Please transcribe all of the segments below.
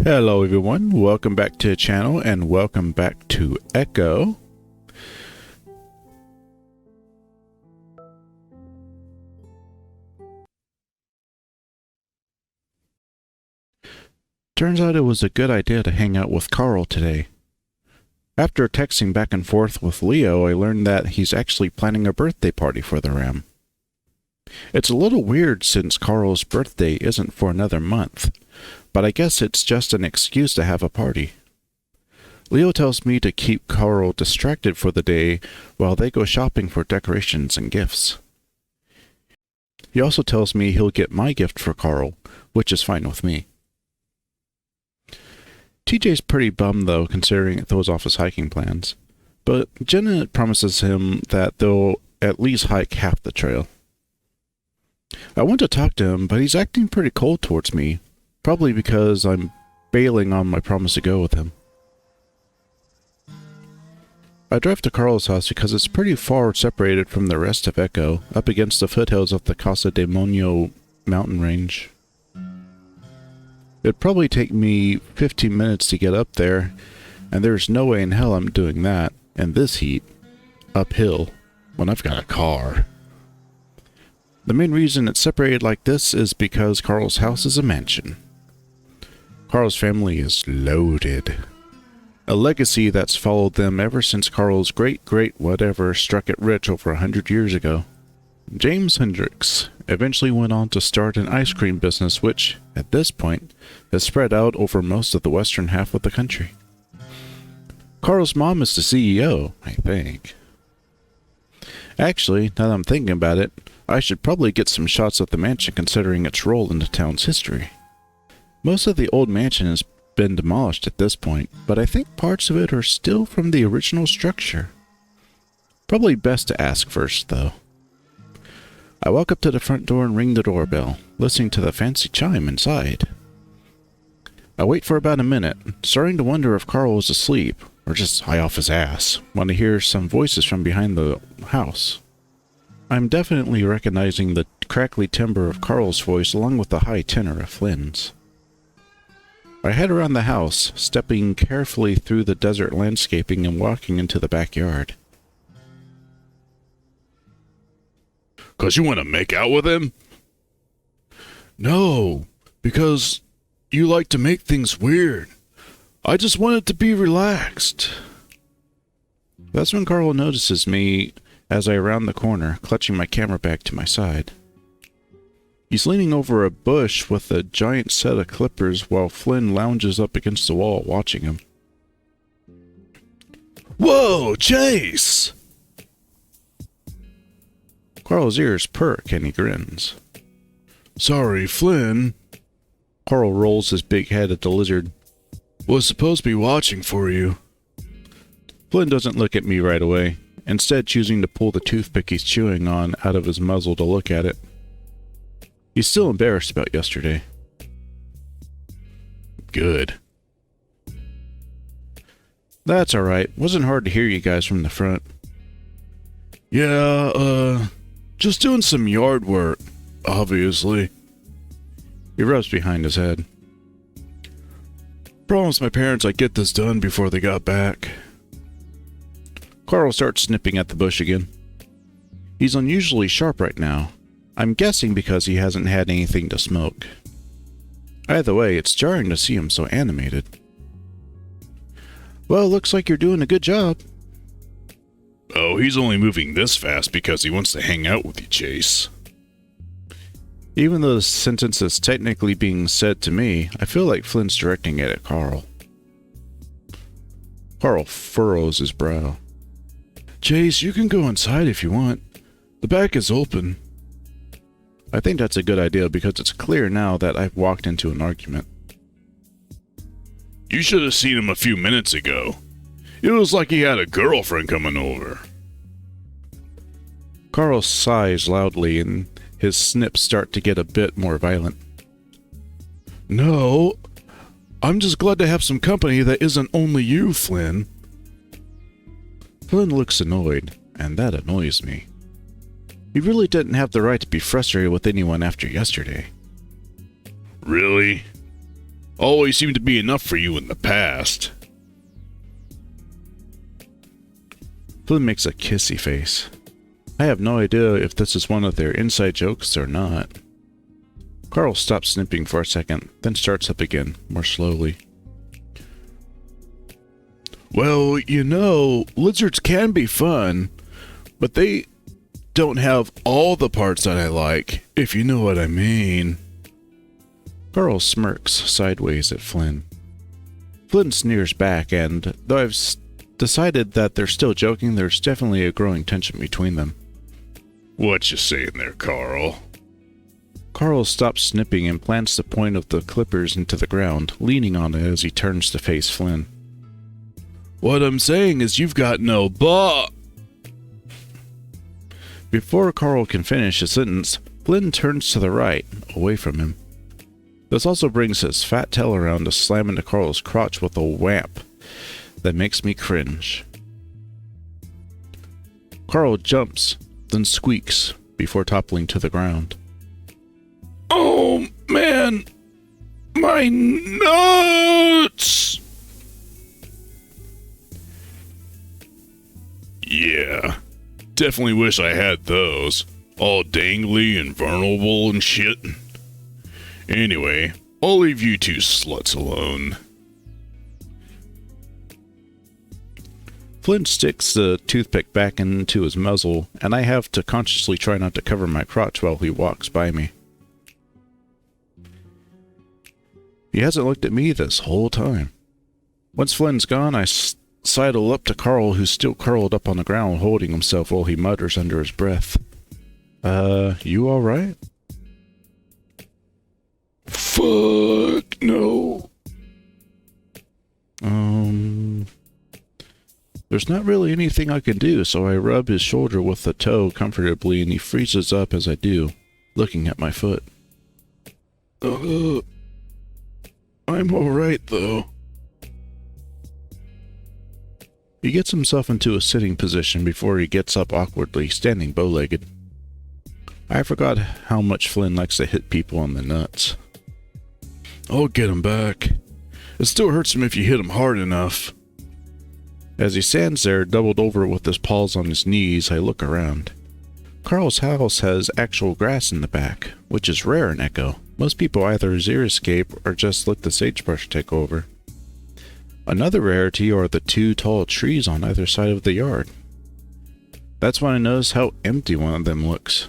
Hello everyone, welcome back to the channel and welcome back to Echo. Turns out it was a good idea to hang out with Carl today. After texting back and forth with Leo, I learned that he's actually planning a birthday party for the Ram. It's a little weird since Carl's birthday isn't for another month, but I guess it's just an excuse to have a party. Leo tells me to keep Carl distracted for the day while they go shopping for decorations and gifts. He also tells me he'll get my gift for Carl, which is fine with me. TJ's pretty bummed though, considering it throws off his hiking plans, but Jenna promises him that they'll at least hike half the trail. I want to talk to him, but he's acting pretty cold towards me, probably because I'm bailing on my promise to go with him. I drive to Carl's house because it's pretty far separated from the rest of Echo, up against the foothills of the Casa de Monio mountain range. It'd probably take me 15 minutes to get up there, and there's no way in hell I'm doing that, in this heat, uphill, when I've got a car. The main reason it's separated like this is because Carl's house is a mansion. Carl's family is loaded. A legacy that's followed them ever since Carl's great-whatever struck it rich over 100 years ago. James Hendricks eventually went on to start an ice cream business which, at this point, has spread out over most of the western half of the country. Carl's mom is the CEO, I think. Actually, now that I'm thinking about it, I should probably get some shots of the mansion considering its role in the town's history. Most of the old mansion has been demolished at this point, but I think parts of it are still from the original structure. Probably best to ask first, though. I walk up to the front door and ring the doorbell, listening to the fancy chime inside. I wait for about a minute, starting to wonder if Carl is asleep, or just high off his ass, when I hear some voices from behind the house. I'm definitely recognizing the crackly timbre of Carl's voice along with the high tenor of Flynn's. I head around the house, stepping carefully through the desert landscaping and walking into the backyard. "'Cause you want to make out with him?" "No, because you like to make things weird. I just want it to be relaxed." That's when Carl notices me as I round the corner, clutching my camera bag to my side. He's leaning over a bush with a giant set of clippers while Flynn lounges up against the wall watching him. "Whoa, Chase!" Carl's ears perk and he grins. "Sorry, Flynn." Carl rolls his big head at the lizard. "Was supposed to be watching for you." Flynn doesn't look at me right away, instead choosing to pull the toothpick he's chewing on out of his muzzle to look at it. He's still embarrassed about yesterday. Good. That's alright. Wasn't hard to hear you guys from the front. Yeah, just doing some yard work, obviously. He rubs behind his head. Promised my parents I'd get this done before they got back. Carl starts snipping at the bush again. He's unusually sharp right now. I'm guessing because he hasn't had anything to smoke. Either way, it's jarring to see him so animated. Well, looks like you're doing a good job. Oh, he's only moving this fast because he wants to hang out with you, Chase. Even though the sentence is technically being said to me, I feel like Flynn's directing it at Carl. Carl furrows his brow. "Chase, you can go inside if you want. The back is open." I think that's a good idea because it's clear now that I've walked into an argument. "You should have seen him a few minutes ago. It was like he had a girlfriend coming over." Carl sighs loudly and his snips start to get a bit more violent. "No, I'm just glad to have some company that isn't only you, Flynn." Flynn looks annoyed, and that annoys me. He really didn't have the right to be frustrated with anyone after yesterday. "Really?" Always seemed to be enough for you in the past. Flynn makes a kissy face. I have no idea if this is one of their inside jokes or not. Carl stops snipping for a second, then starts up again, more slowly. Well, lizards can be fun, but they don't have all the parts that I like, if you know what I mean. Carl smirks sideways at Flynn. Flynn sneers back, and though I've decided that they're still joking, there's definitely a growing tension between them. What you saying there, Carl? Carl stops snipping and plants the point of the clippers into the ground, leaning on it as he turns to face Flynn. What I'm saying is you've got no Before Carl can finish his sentence, Flynn turns to the right, away from him. This also brings his fat tail around to slam into Carl's crotch with a whamp that makes me cringe. Carl jumps, then squeaks before toppling to the ground. Oh, man! My nuts! Yeah, definitely wish I had those. All dangly and vulnerable and shit. Anyway, I'll leave you two sluts alone. Flynn sticks the toothpick back into his muzzle, and I have to consciously try not to cover my crotch while he walks by me. He hasn't looked at me this whole time. Once Flynn's gone, I sidle up to Carl, who's still curled up on the ground holding himself while he mutters under his breath. You alright? Fuck no. There's not really anything I can do, so I rub his shoulder with the toe comfortably, and he freezes up as I do, looking at my foot. I'm alright, though. He gets himself into a sitting position before he gets up awkwardly, standing bow-legged. I forgot how much Flynn likes to hit people on the nuts. I'll get him back. It still hurts him if you hit him hard enough. As he stands there, doubled over with his paws on his knees, I look around. Carl's house has actual grass in the back, which is rare in Echo. Most people either xeriscape or just let the sagebrush take over. Another rarity are the two tall trees on either side of the yard. That's when I notice how empty one of them looks.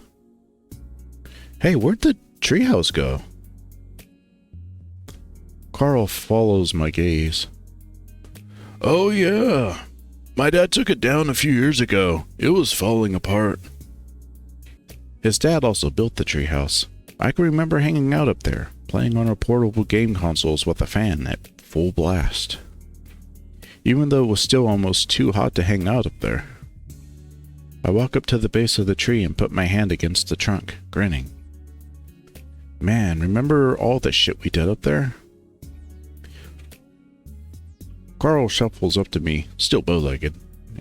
Hey, where'd the treehouse go? Carl follows my gaze. Oh yeah, my dad took it down a few years ago. It was falling apart. His dad also built the treehouse. I can remember hanging out up there, playing on our portable game consoles with a fan at full blast. Even though it was still almost too hot to hang out up there. I walk up to the base of the tree and put my hand against the trunk, grinning. Man, remember all the shit we did up there? Carl shuffles up to me, still bow-legged,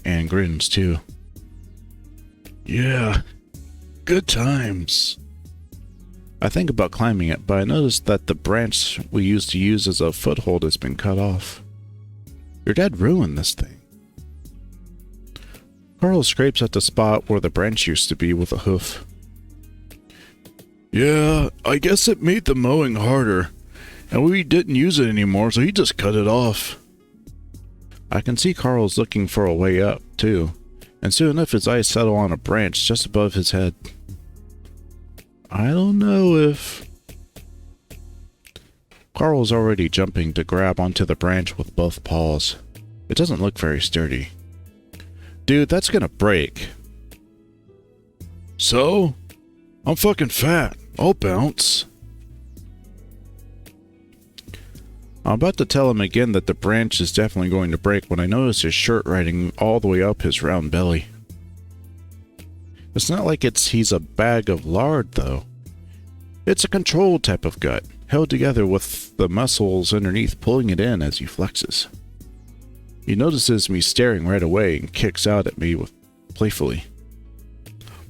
and grins too. Yeah, good times. I think about climbing it, but I notice that the branch we used to use as a foothold has been cut off. Your dad ruined this thing. Carl scrapes at the spot where the branch used to be with a hoof. Yeah, I guess it made the mowing harder, and we didn't use it anymore, so he just cut it off. I can see Carl's looking for a way up, too, and soon enough his eyes settle on a branch just above his head. I don't know if... Carl's already jumping to grab onto the branch with both paws. It doesn't look very sturdy. Dude, that's gonna break. So? I'm fucking fat. I'll bounce. I'm about to tell him again that the branch is definitely going to break when I notice his shirt riding all the way up his round belly. It's not like he's a bag of lard, though. It's a controlled type of gut, held together with the muscles underneath pulling it in as he flexes. He notices me staring right away and kicks out at me playfully.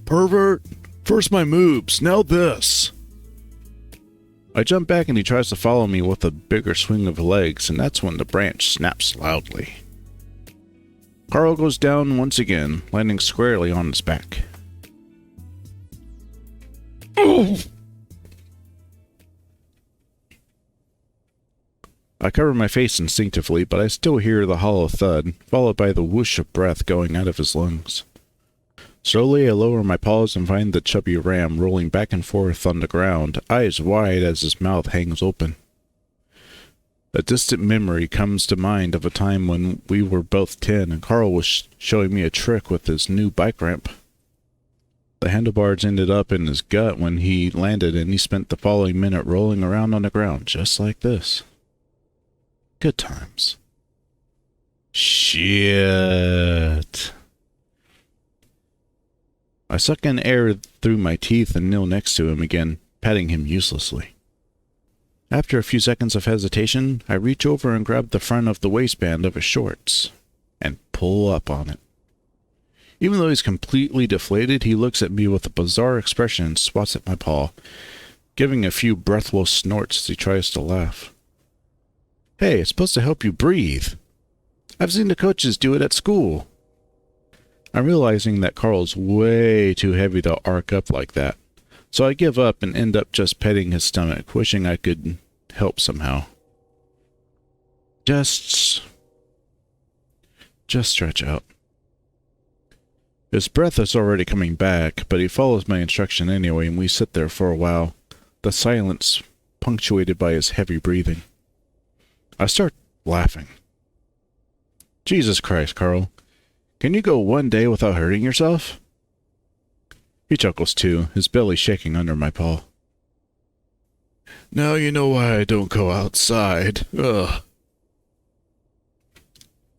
Pervert! First my moobs, now this! I jump back and he tries to follow me with a bigger swing of legs, and that's when the branch snaps loudly. Carl goes down once again, landing squarely on his back. Oh! I cover my face instinctively, but I still hear the hollow thud, followed by the whoosh of breath going out of his lungs. Slowly, I lower my paws and find the chubby ram rolling back and forth on the ground, eyes wide as his mouth hangs open. A distant memory comes to mind of a time when we were both 10 and Carl was showing me a trick with his new bike ramp. The handlebars ended up in his gut when he landed, and he spent the following minute rolling around on the ground, just like this. Good times. Shit. I suck in air through my teeth and kneel next to him again, patting him uselessly. After a few seconds of hesitation, I reach over and grab the front of the waistband of his shorts and pull up on it. Even though he's completely deflated, he looks at me with a bizarre expression and swats at my paw, giving a few breathless snorts as he tries to laugh. Hey, it's supposed to help you breathe. I've seen the coaches do it at school. I'm realizing that Carl's way too heavy to arc up like that, so I give up and end up just petting his stomach, wishing I could help somehow. Just stretch out. His breath is already coming back, but he follows my instruction anyway, and we sit there for a while, the silence punctuated by his heavy breathing. I start laughing. Jesus Christ, Carl. Can you go one day without hurting yourself? He chuckles too, his belly shaking under my paw. Now you know why I don't go outside. Ugh.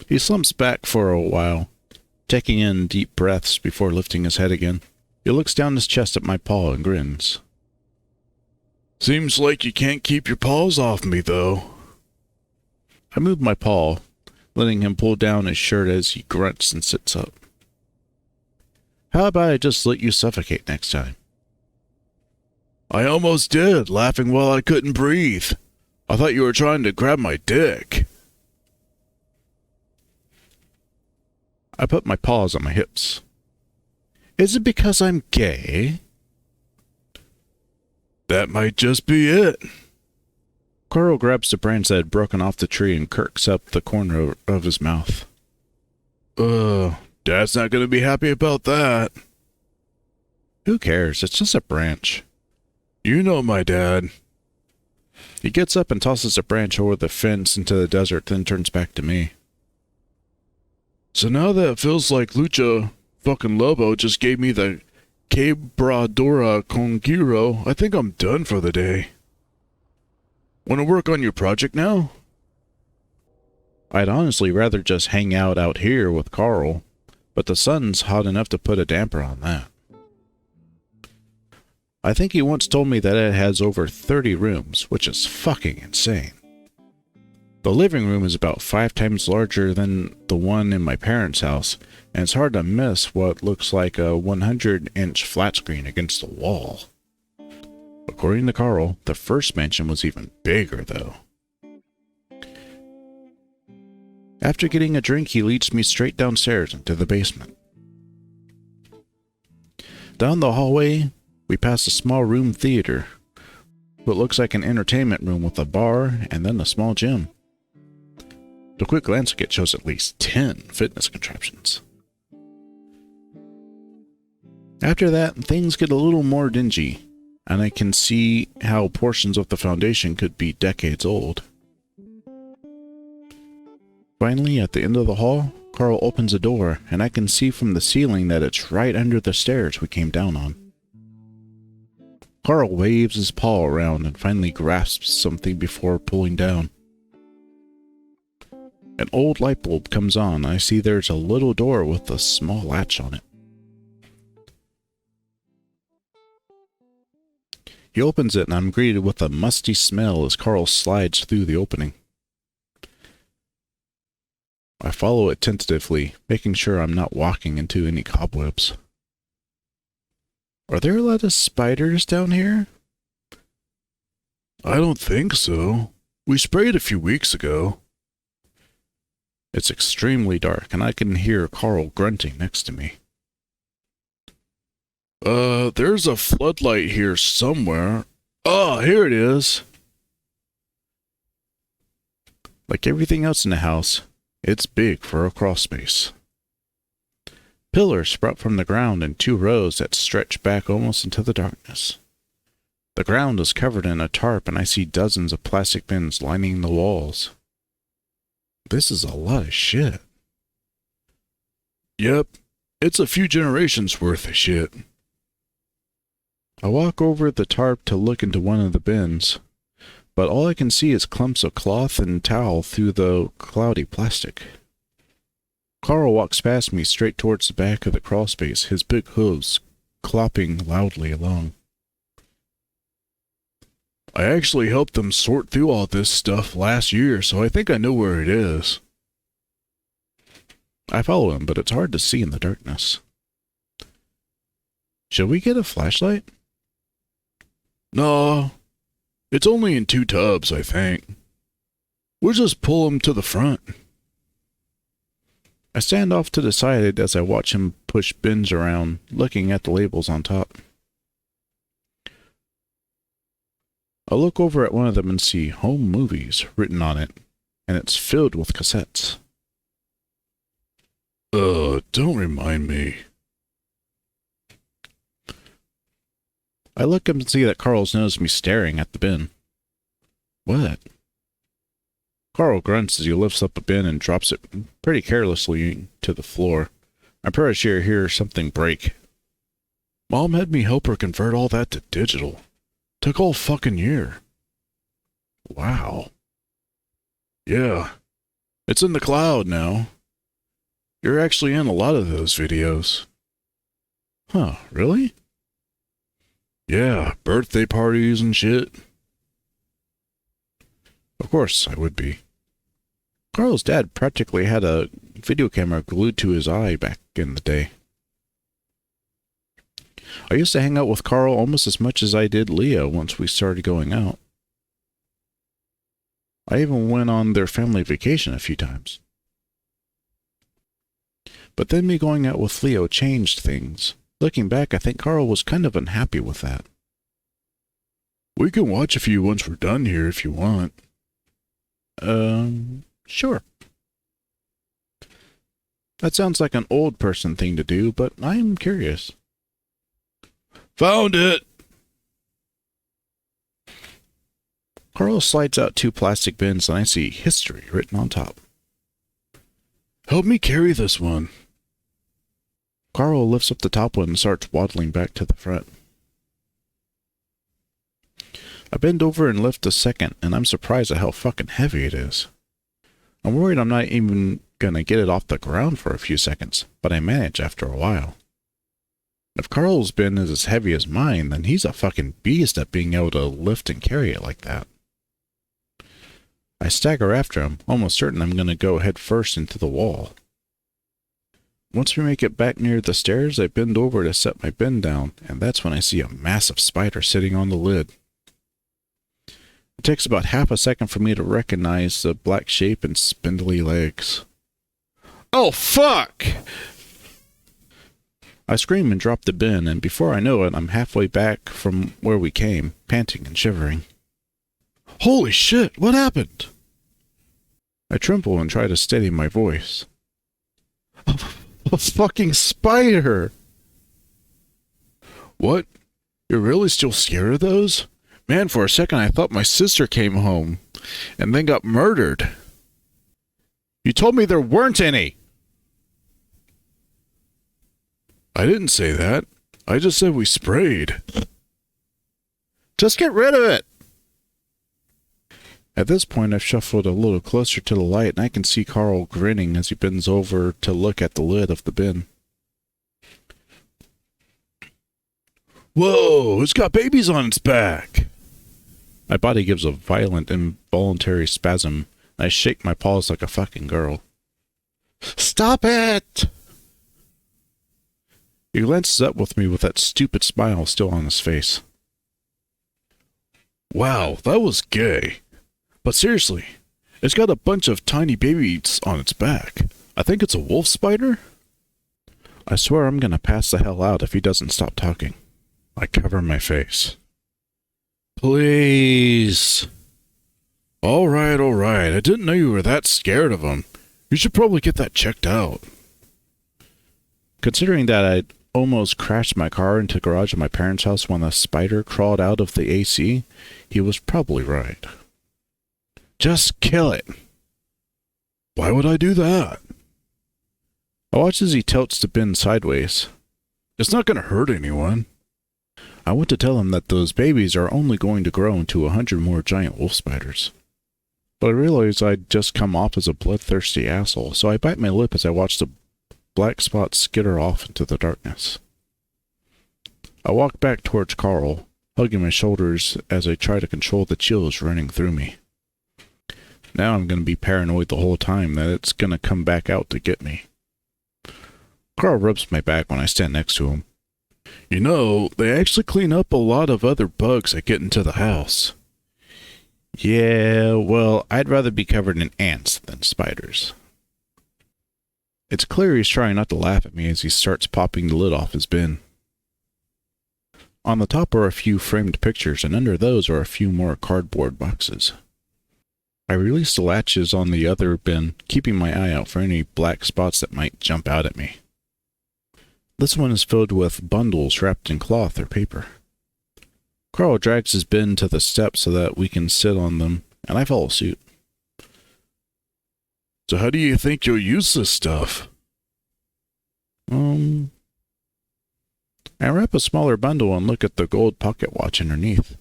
He slumps back for a while, taking in deep breaths before lifting his head again. He looks down his chest at my paw and grins. Seems like you can't keep your paws off me, though. I move my paw, letting him pull down his shirt as he grunts and sits up. How about I just let you suffocate next time? I almost did, laughing while I couldn't breathe. I thought you were trying to grab my dick. I put my paws on my hips. Is it because I'm gay? That might just be it. Carl grabs the branch that had broken off the tree and kirks up the corner of his mouth. Dad's not gonna be happy about that. Who cares? It's just a branch. You know my dad. He gets up and tosses a branch over the fence into the desert, then turns back to me. So now that it feels like Lucha fucking Lobo just gave me the Quebradora con Giro, I think I'm done for the day. Want to work on your project now? I'd honestly rather just hang out here with Carl, but the sun's hot enough to put a damper on that. I think he once told me that it has over 30 rooms, which is fucking insane. The living room is about 5 times larger than the one in my parents' house, and it's hard to miss what looks like a 100-inch flat screen against the wall. According to Carl, the first mansion was even bigger, though. After getting a drink, he leads me straight downstairs into the basement. Down the hallway, we pass a small room theater, what looks like an entertainment room with a bar and then a small gym. The quick glance at it shows at least 10 fitness contraptions. After that, things get a little more dingy, and I can see how portions of the foundation could be decades old. Finally, at the end of the hall, Carl opens a door, and I can see from the ceiling that it's right under the stairs we came down on. Carl waves his paw around and finally grasps something before pulling down. An old light bulb comes on, and I see there's a little door with a small latch on it. He opens it, and I'm greeted with a musty smell as Carl slides through the opening. I follow it tentatively, making sure I'm not walking into any cobwebs. Are there a lot of spiders down here? I don't think so. We sprayed a few weeks ago. It's extremely dark, and I can hear Carl grunting next to me. There's a floodlight here somewhere. Oh, here it is. Like everything else in the house, it's big for a crawlspace. Pillars sprout from the ground in 2 rows that stretch back almost into the darkness. The ground is covered in a tarp, and I see dozens of plastic bins lining the walls. This is a lot of shit. Yep, it's a few generations worth of shit. I walk over the tarp to look into one of the bins, but all I can see is clumps of cloth and towel through the cloudy plastic. Carl walks past me straight towards the back of the crawlspace, his big hooves clopping loudly along. I actually helped them sort through all this stuff last year, so I think I know where it is. I follow him, but it's hard to see in the darkness. Should we get a flashlight? No, it's only in 2 tubs, I think. We'll just pull them to the front. I stand off to the side as I watch him push bins around, looking at the labels on top. I look over at one of them and see Home Movies written on it, and it's filled with cassettes. Don't remind me. I look up and see that Carl's noticed me staring at the bin. What? Carl grunts as he lifts up a bin and drops it pretty carelessly to the floor. I'm pretty sure I hear something break. Mom had me help her convert all that to digital. Took all fucking year. Wow. Yeah. It's in the cloud now. You're actually in a lot of those videos. Huh, really? Yeah, birthday parties and shit. Of course I would be. Carl's dad practically had a video camera glued to his eye back in the day. I used to hang out with Carl almost as much as I did Leah once we started going out. I even went on their family vacation a few times. But then me going out with Leo changed things. Looking back, I think Carl was kind of unhappy with that. We can watch a few once we're done here if you want. Sure. That sounds like an old person thing to do, but I'm curious. Found it! Carl slides out 2 plastic bins and I see history written on top. Help me carry this one. Carl lifts up the top one and starts waddling back to the front. I bend over and lift the second, and I'm surprised at how fucking heavy it is. I'm worried I'm not even gonna get it off the ground for a few seconds, but I manage after a while. If Carl's bin is as heavy as mine, then he's a fucking beast at being able to lift and carry it like that. I stagger after him, almost certain I'm gonna go head first into the wall. Once we make it back near the stairs, I bend over to set my bin down, and that's when I see a massive spider sitting on the lid. It takes about half a second for me to recognize the black shape and spindly legs. Oh, fuck! I scream and drop the bin, and before I know it, I'm halfway back from where we came, panting and shivering. Holy shit, what happened? I tremble and try to steady my voice. A fucking spider! What? You're really still scared of those? Man, for a second I thought my sister came home and then got murdered. You told me there weren't any! I didn't say that. I just said we sprayed. Just get rid of it! At this point, I've shuffled a little closer to the light, and I can see Carl grinning as he bends over to look at the lid of the bin. Whoa, it's got babies on its back! My body gives a violent, involuntary spasm, and I shake my paws like a fucking girl. Stop it! He glances up with me with that stupid smile still on his face. Wow, that was gay. But seriously, it's got a bunch of tiny babies on its back. I think it's a wolf spider? I swear I'm gonna pass the hell out if he doesn't stop talking. I cover my face. Please. Alright. I didn't know you were that scared of them. You should probably get that checked out. Considering that I almost crashed my car into the garage of my parents' house when a spider crawled out of the AC, he was probably right. Just kill it. Why would I do that? I watch as he tilts the bin sideways. It's not gonna hurt anyone. I want to tell him that those babies are only going to grow into 100 more giant wolf spiders. But I realize I'd just come off as a bloodthirsty asshole, so I bite my lip as I watch the black spots skitter off into the darkness. I walk back towards Carl, hugging my shoulders as I try to control the chills running through me. Now I'm going to be paranoid the whole time that it's going to come back out to get me. Carl rubs my back when I stand next to him. You know, they actually clean up a lot of other bugs that get into the house. Yeah, well, I'd rather be covered in ants than spiders. It's clear he's trying not to laugh at me as he starts popping the lid off his bin. On the top are a few framed pictures, and under those are a few more cardboard boxes. I release the latches on the other bin, keeping my eye out for any black spots that might jump out at me. This one is filled with bundles wrapped in cloth or paper. Carl drags his bin to the steps so that we can sit on them, and I follow suit. So how do you think you'll use this stuff? I wrap a smaller bundle and look at the gold pocket watch underneath.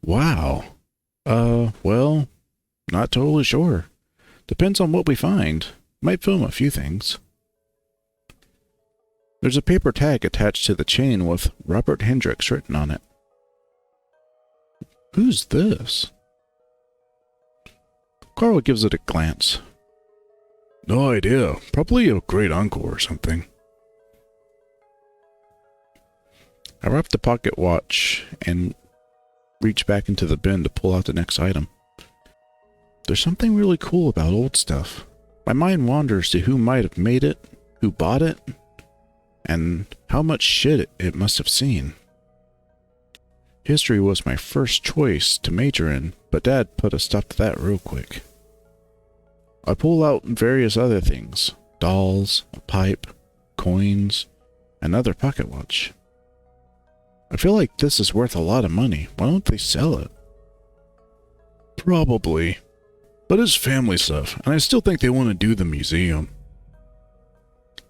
Wow. Well, not totally sure. Depends on what we find. Might film a few things. There's a paper tag attached to the chain with Robert Hendricks written on it. Who's this? Carl gives it a glance. No idea. Probably a great uncle or something. I wrap the pocket watch and reach back into the bin to pull out the next item. There's something really cool about old stuff. My mind wanders to who might have made it, who bought it, and how much shit it must have seen. History was my first choice to major in, but Dad put a stop to that real quick. I pull out various other things, dolls, a pipe, coins, another pocket watch. I feel like this is worth a lot of money. Why don't they sell it? Probably. But it's family stuff, and I still think they want to do the museum.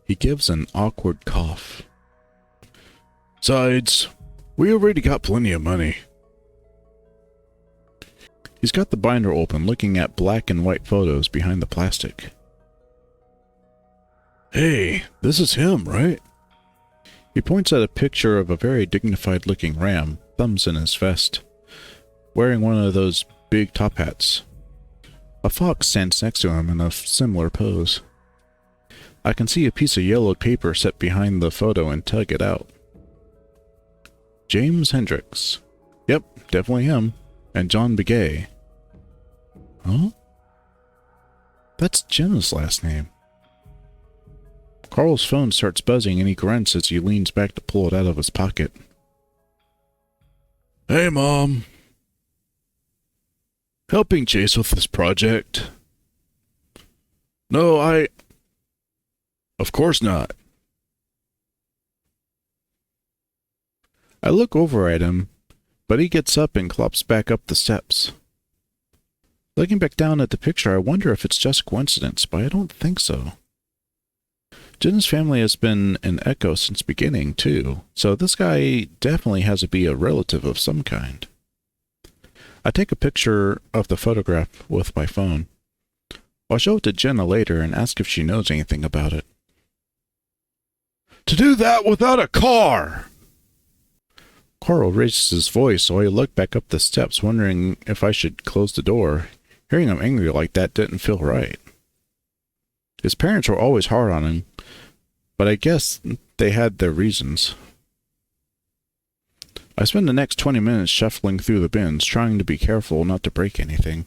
He gives an awkward cough. Besides, we already got plenty of money. He's got the binder open, looking at black and white photos behind the plastic. Hey, this is him, right? He points at a picture of a very dignified-looking ram, thumbs in his vest, wearing one of those big top hats. A fox stands next to him in a similar pose. I can see a piece of yellowed paper set behind the photo and tug it out. James Hendricks. Yep, definitely him. And John Begay. Huh? That's Jenna's last name. Carl's phone starts buzzing and he grunts as he leans back to pull it out of his pocket. Hey, Mom. Helping Chase with this project? No, Of course not. I look over at him, but he gets up and clops back up the steps. Looking back down at the picture, I wonder if it's just coincidence, but I don't think so. Jen's family has been an Echo since beginning, too, so this guy definitely has to be a relative of some kind. I take a picture of the photograph with my phone. I'll show it to Jenna later and ask if she knows anything about it. To do that without a car! Carl raises his voice, so I look back up the steps, wondering if I should close the door. Hearing him angry like that didn't feel right. His parents were always hard on him, but I guess they had their reasons. I spend the next 20 minutes shuffling through the bins, trying to be careful not to break anything.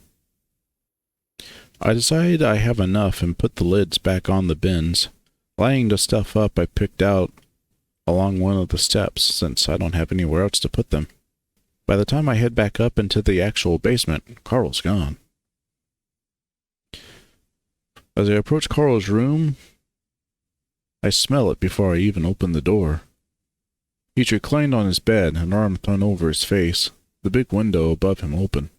I decide I have enough and put the lids back on the bins, laying the stuff up I picked out along one of the steps since I don't have anywhere else to put them. By the time I head back up into the actual basement, Carl's gone. As I approach Carl's room, I smell it before I even open the door. He's reclined on his bed, an arm thrown over his face, the big window above him open.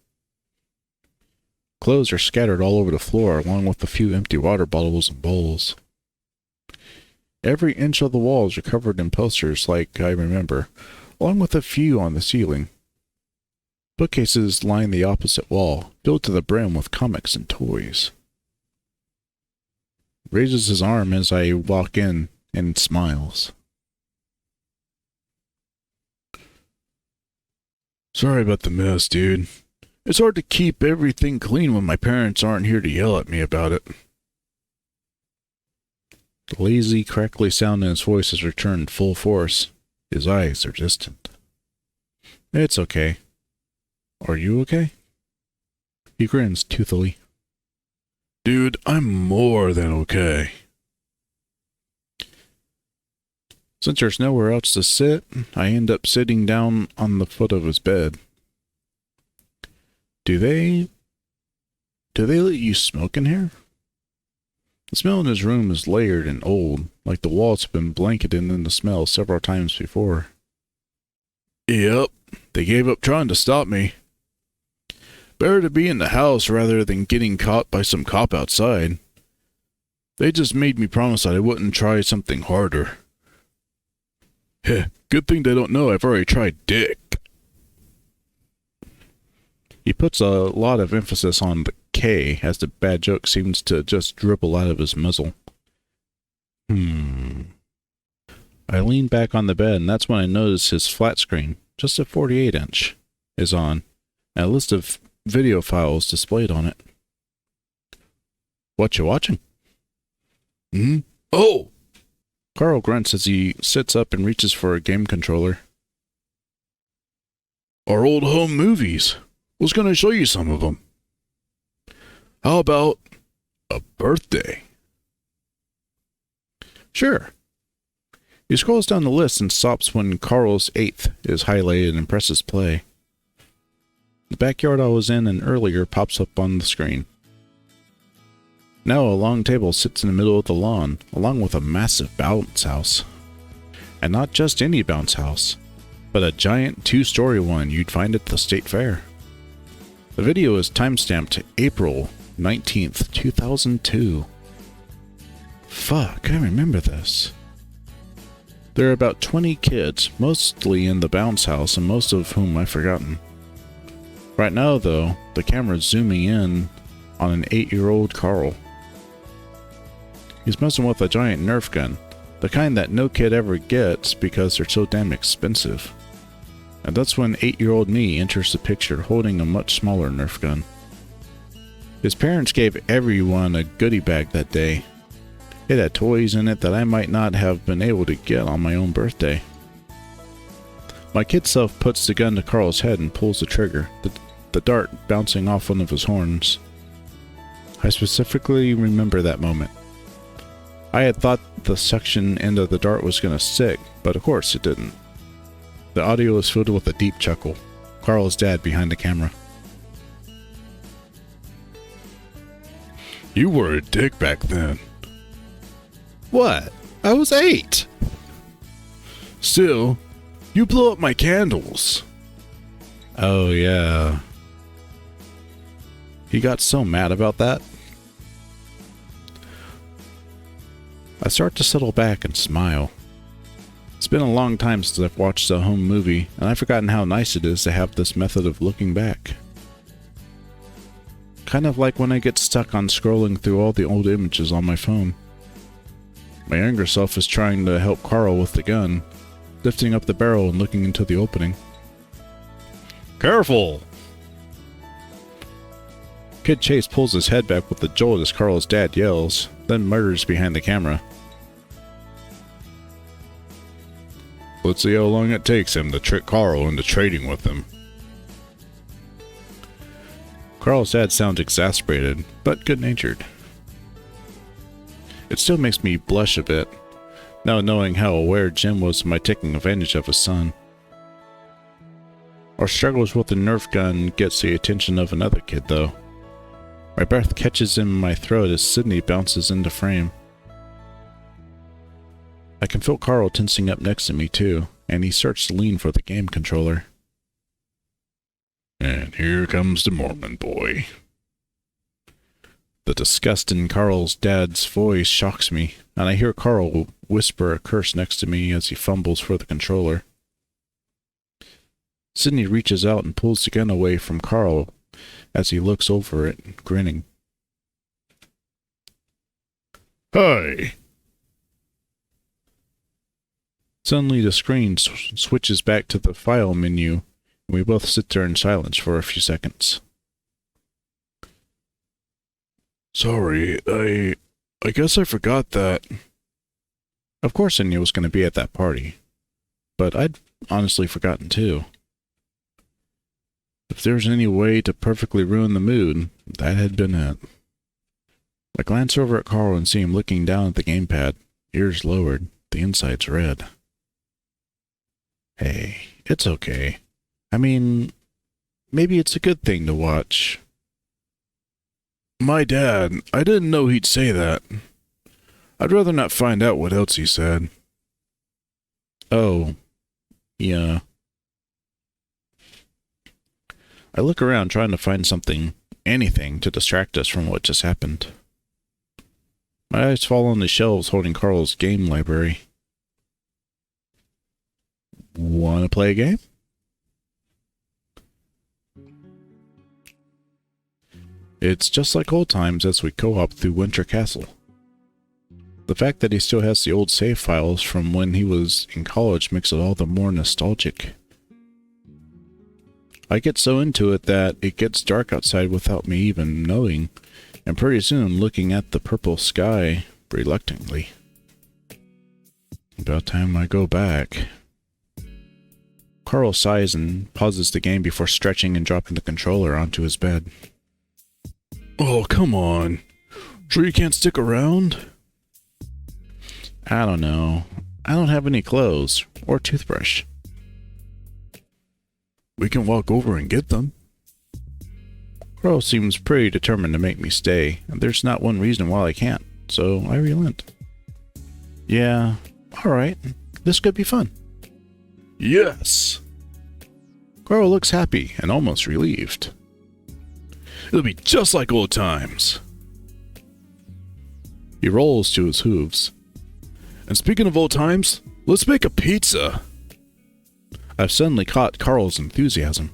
Clothes are scattered all over the floor, along with a few empty water bottles and bowls. Every inch of the walls are covered in posters like I remember, along with a few on the ceiling. Bookcases line the opposite wall, filled to the brim with comics and toys. Raises his arm as I walk in and smiles. Sorry about the mess, dude. It's hard to keep everything clean when my parents aren't here to yell at me about it. The lazy, crackly sound in his voice has returned full force. His eyes are distant. It's okay. Are you okay? He grins toothily. Dude, I'm more than okay. Since there's nowhere else to sit, I end up sitting down on the foot of his bed. Do they let you smoke in here? The smell in his room is layered and old, like the walls have been blanketed in the smell several times before. Yep, they gave up trying to stop me. Better to be in the house rather than getting caught by some cop outside. They just made me promise that I wouldn't try something harder. Heh, good thing they don't know I've already tried dick. He puts a lot of emphasis on the K, as the bad joke seems to just dribble out of his muzzle. I lean back on the bed, and that's when I notice his flat screen, just a 48-inch, is on, and a list of video files displayed on it. What you watching? Oh! Carl grunts as he sits up and reaches for a game controller. Our old home movies. Was gonna show you some of them. How about a birthday? Sure. He scrolls down the list and stops when Carl's 8th is highlighted and presses play. The backyard I was in earlier pops up on the screen. Now a long table sits in the middle of the lawn, along with a massive bounce house. And not just any bounce house, but a giant 2-story one you'd find at the state fair. The video is timestamped April 19th, 2002. Fuck, I remember this. There are about 20 kids, mostly in the bounce house and most of whom I've forgotten. Right now, though, the camera's zooming in on an 8-year-old Carl. He's messing with a giant Nerf gun, the kind that no kid ever gets because they're so damn expensive. And that's when 8-year-old me enters the picture holding a much smaller Nerf gun. His parents gave everyone a goodie bag that day. It had toys in it that I might not have been able to get on my own birthday. My kid self puts the gun to Carl's head and pulls the trigger, the dart bouncing off one of his horns. I specifically remember that moment. I had thought the suction end of the dart was going to stick, but of course it didn't. The audio was filled with a deep chuckle. Carl's dad behind the camera. You were a dick back then. What? I was 8! Still, you blew up my candles. Oh yeah. He got so mad about that. I start to settle back and smile. It's been a long time since I've watched a home movie, and I've forgotten how nice it is to have this method of looking back. Kind of like when I get stuck on scrolling through all the old images on my phone. My younger self is trying to help Carl with the gun, lifting up the barrel and looking into the opening. Careful! Kid Chase pulls his head back with a jolt as Carl's dad yells, then murders behind the camera. Let's see how long it takes him to trick Carl into trading with him. Carl's dad sounds exasperated, but good-natured. It still makes me blush a bit, now knowing how aware Jim was of my taking advantage of his son. Our struggles with the Nerf gun gets the attention of another kid, though. My breath catches in my throat as Sydney bounces into frame. I can feel Carl tensing up next to me, too, and he starts to lean for the game controller. And here comes the Mormon boy. The disgust in Carl's dad's voice shocks me, and I hear Carl whisper a curse next to me as he fumbles for the controller. Sydney reaches out and pulls the gun away from Carl as he looks over it, grinning. Hi! Suddenly the screen switches back to the file menu, and we both sit there in silence for a few seconds. Sorry, I guess I forgot that. Of course I knew I was going to be at that party, but I'd honestly forgotten too. If there's any way to perfectly ruin the mood, that had been it. I glance over at Carl and see him looking down at the gamepad, ears lowered, the insides red. Hey, it's okay. I mean, maybe it's a good thing to watch. My dad, I didn't know he'd say that. I'd rather not find out what else he said. Oh, yeah. I look around trying to find something, anything, to distract us from what just happened. My eyes fall on the shelves holding Carl's game library. Want to play a game? It's just like old times as we co-op through Winter Castle. The fact that he still has the old save files from when he was in college makes it all the more nostalgic. I get so into it that it gets dark outside without me even knowing, and pretty soon looking at the purple sky reluctantly. About time I go back. Carl sighs and pauses the game before stretching and dropping the controller onto his bed. Oh, come on. Sure you can't stick around? I don't know. I don't have any clothes or toothbrush. We can walk over and get them. Carl seems pretty determined to make me stay, and there's not one reason why I can't, so I relent. Yeah, alright. This could be fun. Yes! Carl looks happy and almost relieved. It'll be just like old times. He rolls to his hooves. And speaking of old times, let's make a pizza. I've suddenly caught Carl's enthusiasm.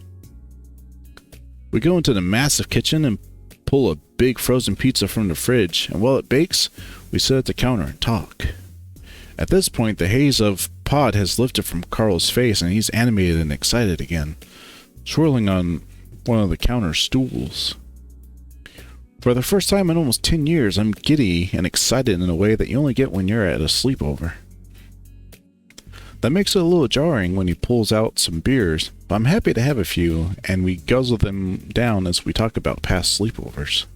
We go into the massive kitchen and pull a big frozen pizza from the fridge, and while it bakes, we sit at the counter and talk. At this point, the haze of pod has lifted from Carl's face, and he's animated and excited again, swirling on one of the counter stools. For the first time in almost 10 years, I'm giddy and excited in a way that you only get when you're at a sleepover. That makes it a little jarring when he pulls out some beers, but I'm happy to have a few, and we guzzle them down as we talk about past sleepovers.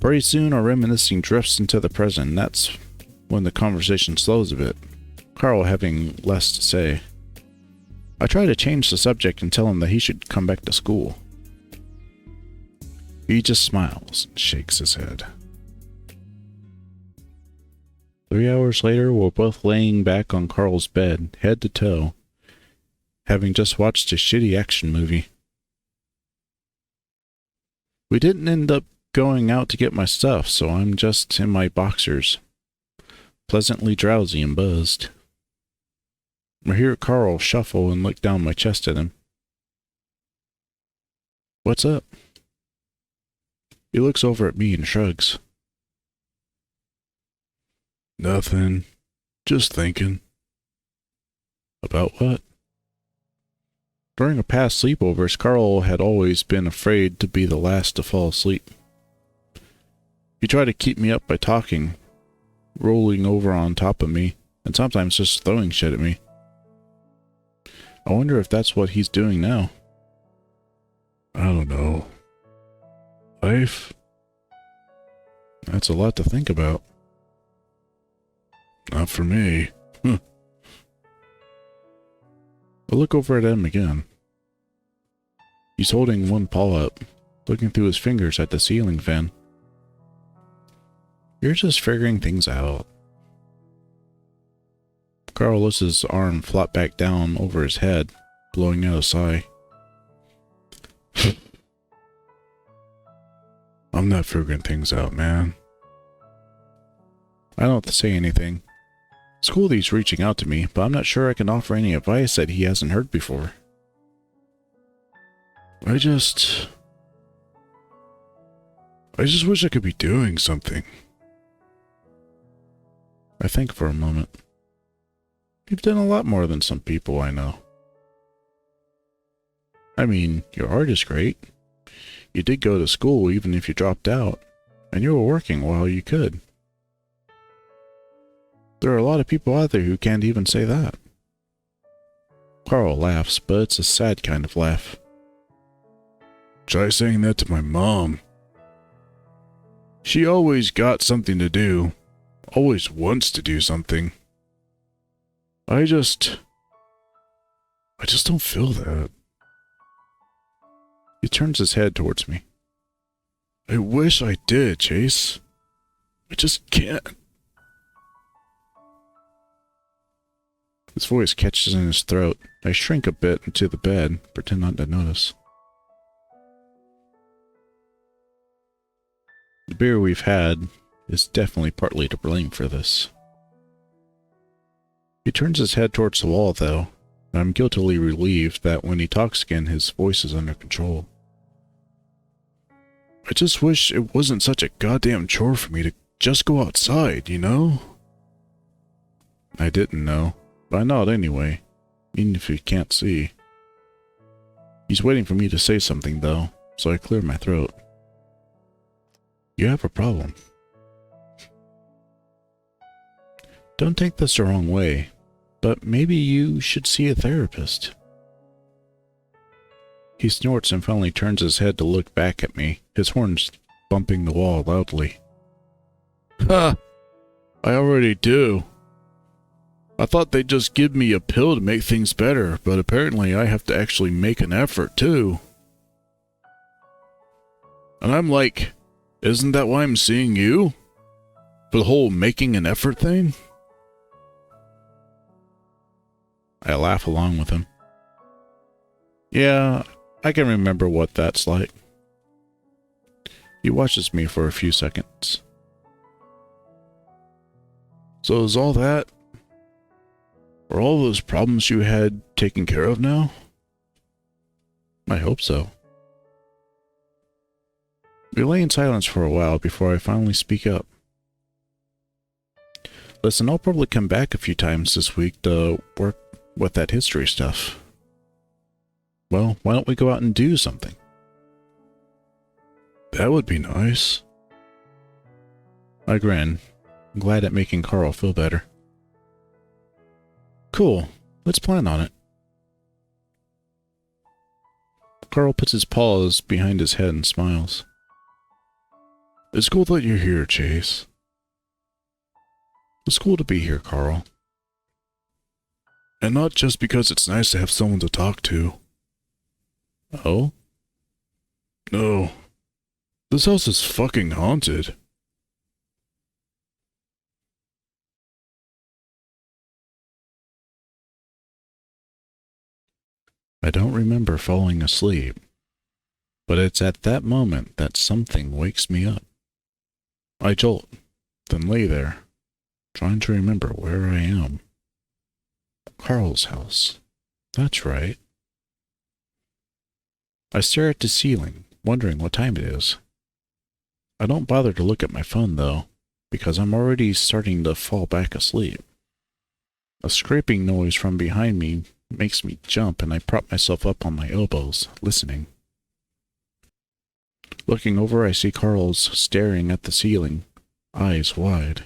Pretty soon our reminiscing drifts into the present, and that's when the conversation slows a bit, Carl having less to say. I try to change the subject and tell him that he should come back to school. He just smiles and shakes his head. 3 hours later, we're both laying back on Carl's bed, head to toe, having just watched a shitty action movie. We didn't end up going out to get my stuff, so I'm just in my boxers, pleasantly drowsy and buzzed. I hear Carl shuffle and look down my chest at him. What's up? He looks over at me and shrugs. Nothing. Just thinking. About what? During our past sleepovers, Carl had always been afraid to be the last to fall asleep. He tried to keep me up by talking, rolling over on top of me, and sometimes just throwing shit at me. I wonder if that's what he's doing now. I don't know. Life? That's a lot to think about. Not for me. I look over at him again. He's holding one paw up, looking through his fingers at the ceiling fan. You're just figuring things out. Carl lets his arm flop back down over his head, blowing out a sigh. I'm not figuring things out, man. I don't have to say anything. Schoolie's reaching out to me, but I'm not sure I can offer any advice that he hasn't heard before. I just wish I could be doing something. I think for a moment. You've done a lot more than some people I know. I mean, your art is great. You did go to school even if you dropped out, and you were working while you could. There are a lot of people out there who can't even say that. Carl laughs, but it's a sad kind of laugh. Try saying that to my mom. She always got something to do. Always wants to do something. I just don't feel that. He turns his head towards me. I wish I did, Chase. I just can't. His voice catches in his throat. I shrink a bit into the bed, pretend not to notice. The beer we've had is definitely partly to blame for this. He turns his head towards the wall, though, and I'm guiltily relieved that when he talks again, his voice is under control. I just wish it wasn't such a goddamn chore for me to just go outside, you know? I didn't know, but I nod anyway, even if you can't see. He's waiting for me to say something, though, so I clear my throat. You have a problem. Don't take this the wrong way, but maybe you should see a therapist. He snorts and finally turns his head to look back at me, his horns bumping the wall loudly. Ha! I already do. I thought they'd just give me a pill to make things better, but apparently I have to actually make an effort too. And I'm like, isn't that why I'm seeing you? For the whole making an effort thing? I laugh along with him. Yeah, I can remember what that's like. He watches me for a few seconds. So is all that? Are all those problems you had taken care of now? I hope so. We lay in silence for a while before I finally speak up. Listen, I'll probably come back a few times this week to work with that history stuff. Well, why don't we go out and do something? That would be nice. I grin, glad at making Carl feel better. Cool, let's plan on it. Carl puts his paws behind his head and smiles. It's cool that you're here, Chase. It's cool to be here, Carl. And not just because it's nice to have someone to talk to. Oh? No. This house is fucking haunted. I don't remember falling asleep, but it's at that moment that something wakes me up. I jolt, then lay there, trying to remember where I am. Carl's house. That's right. I stare at the ceiling, wondering what time it is. I don't bother to look at my phone, though, because I'm already starting to fall back asleep. A scraping noise from behind me makes me jump, and I prop myself up on my elbows, listening. Looking over, I see Carl's staring at the ceiling, eyes wide.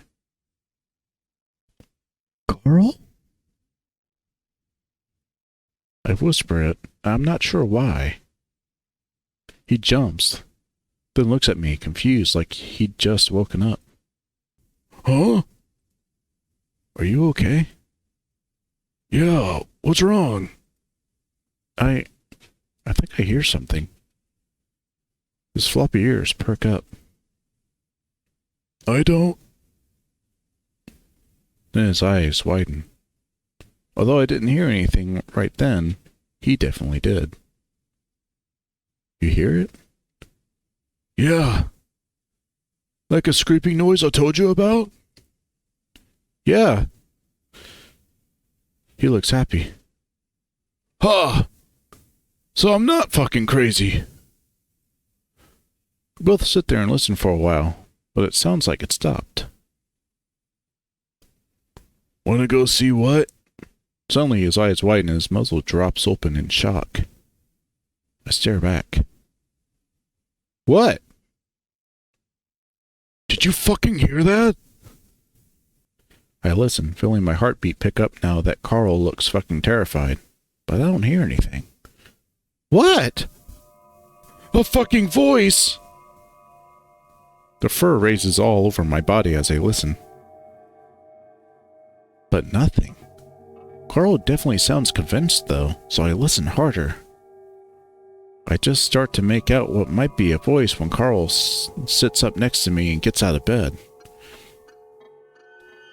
Carl? I whisper it. I'm not sure why. He jumps, then looks at me, confused, like he'd just woken up. Huh? Are you okay? Yeah, what's wrong? I think I hear something. His floppy ears perk up. I don't. Then his eyes widen. Although I didn't hear anything right then, he definitely did. You hear it? Yeah. Like a scraping noise I told you about? Yeah. He looks happy. Huh. So I'm not fucking crazy. We both sit there and listen for a while, but it sounds like it stopped. Wanna go see what? Suddenly his eyes widen and his muzzle drops open in shock. I stare back. What? Did you fucking hear that? I listen, feeling my heartbeat pick up now that Carl looks fucking terrified. But I don't hear anything. What? A fucking voice! The fur raises all over my body as I listen. But nothing. Carl definitely sounds convinced though, so I listen harder. I just start to make out what might be a voice when Carl sits up next to me and gets out of bed.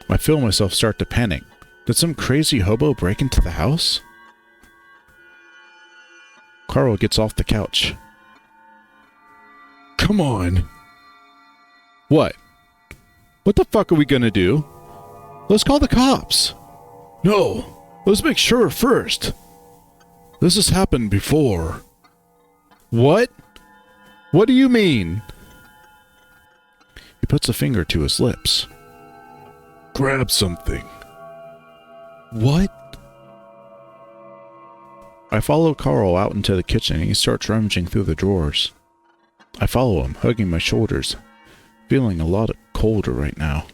I feel myself start to panic. Did some crazy hobo break into the house? Carl gets off the couch. Come on. What? What the fuck are we gonna do? Let's call the cops. No, let's make sure first. This has happened before. What? What do you mean? He puts a finger to his lips. Grab something. What? I follow Carl out into the kitchen and he starts rummaging through the drawers. I follow him, hugging my shoulders, feeling a lot colder right now.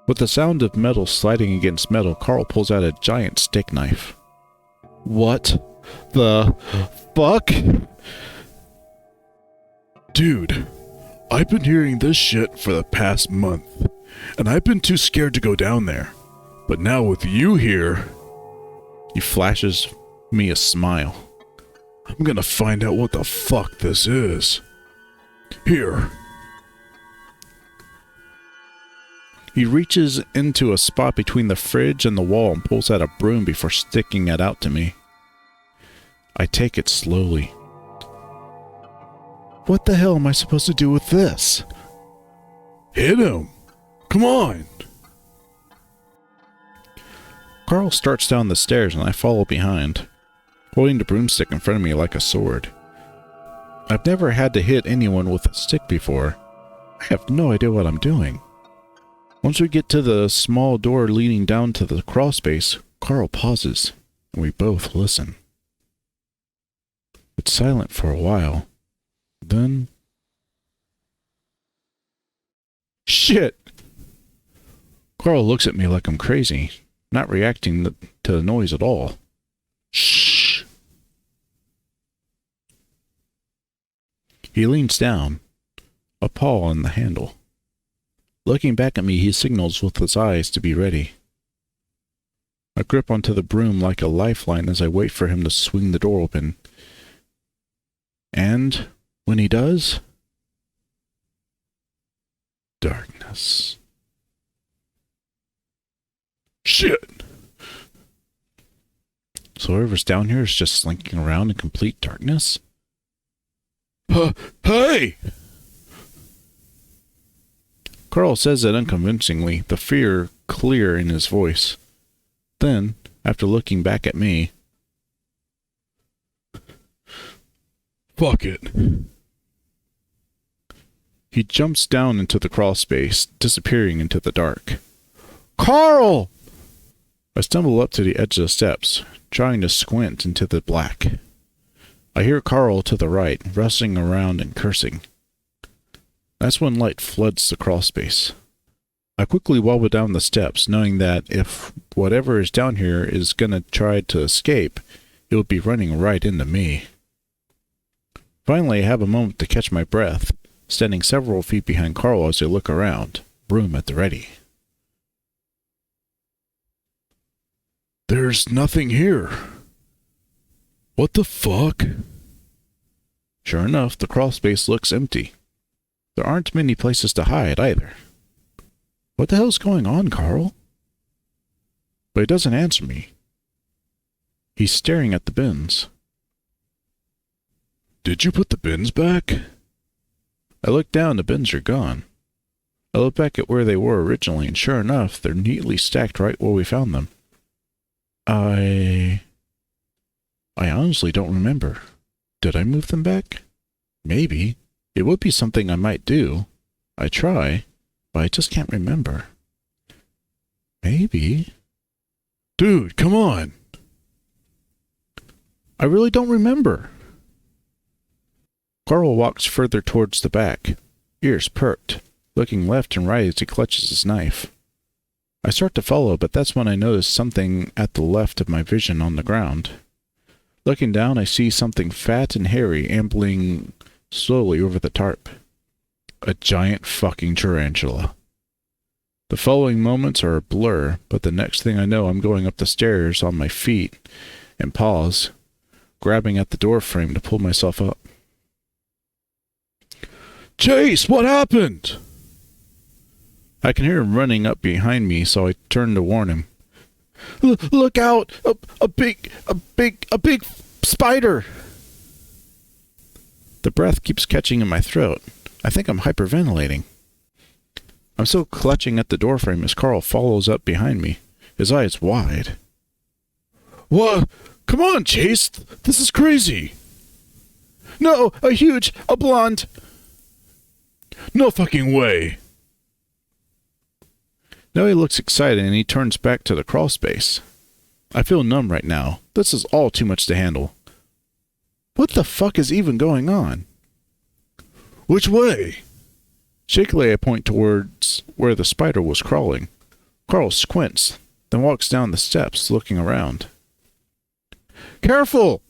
With the sound of metal sliding against metal, Carl pulls out a giant steak knife. What the fuck? Dude, I've been hearing this shit for the past month, and I've been too scared to go down there. But now with you here... He flashes me a smile. I'm gonna find out what the fuck this is. Here. He reaches into a spot between the fridge and the wall and pulls out a broom before sticking it out to me. I take it slowly. What the hell am I supposed to do with this? Hit him. Come on. Carl starts down the stairs and I follow behind, holding the broomstick in front of me like a sword. I've never had to hit anyone with a stick before. I have no idea what I'm doing. Once we get to the small door leading down to the crawlspace, Carl pauses, and we both listen. It's silent for a while. Then... Shit! Carl looks at me like I'm crazy, not reacting to the noise at all. Shh! He leans down, a paw on the handle. Looking back at me, he signals with his eyes to be ready. I grip onto the broom like a lifeline as I wait for him to swing the door open. And when he does... darkness. Shit! So whoever's down here is just slinking around in complete darkness? Hey! Carl says it unconvincingly, the fear clear in his voice. Then, after looking back at me... Fuck it. He jumps down into the crawl space, disappearing into the dark. Carl! I stumble up to the edge of the steps, trying to squint into the black. I hear Carl to the right, rustling around and cursing. That's when light floods the crawl space. I quickly wobble down the steps, knowing that if whatever is down here is gonna try to escape, it will be running right into me. Finally, I have a moment to catch my breath, standing several feet behind Carl as I look around, broom at the ready. There's nothing here. What the fuck? Sure enough, the crawlspace looks empty. There aren't many places to hide either. What the hell's going on, Carl? But he doesn't answer me. He's staring at the bins. Did you put the bins back? I look down, the bins are gone. I look back at where they were originally, and sure enough, they're neatly stacked right where we found them. I honestly don't remember. Did I move them back? Maybe. It would be something I might do. I try, but I just can't remember. Maybe. Dude, come on. I really don't remember. Carl walks further towards the back, ears perked, looking left and right as he clutches his knife. I start to follow, but that's when I notice something at the left of my vision on the ground. Looking down, I see something fat and hairy ambling slowly over the tarp. A giant fucking tarantula. The following moments are a blur, but the next thing I know, I'm going up the stairs on my feet and pause, grabbing at the door frame to pull myself up. Chase, what happened? I can hear him running up behind me, so I turn to warn him. Look out! A big spider! The breath keeps catching in my throat. I think I'm hyperventilating. I'm still clutching at the doorframe as Carl follows up behind me, his eyes wide. What? Come on, Chase! This is crazy! No! A blonde! No fucking way! Now he looks excited and he turns back to the crawl space. I feel numb right now. This is all too much to handle. What the fuck is even going on? Which way? Shakily I point towards where the spider was crawling. Carl squints, then walks down the steps, looking around. Careful!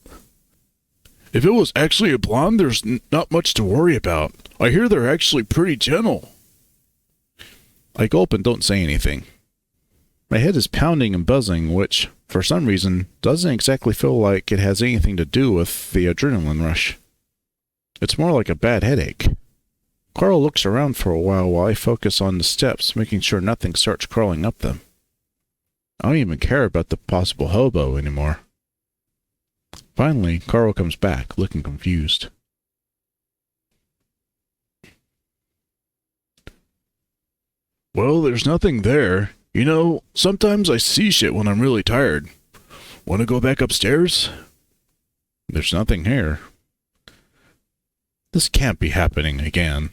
If it was actually a blonde, there's not much to worry about. I hear they're actually pretty gentle. I gulp and don't say anything. My head is pounding and buzzing, which, for some reason, doesn't exactly feel like it has anything to do with the adrenaline rush. It's more like a bad headache. Carl looks around for a while I focus on the steps, making sure nothing starts crawling up them. I don't even care about the possible hobo anymore. Finally, Carl comes back, looking confused. Well, there's nothing there. You know, sometimes I see shit when I'm really tired. Want to go back upstairs? There's nothing here. This can't be happening again.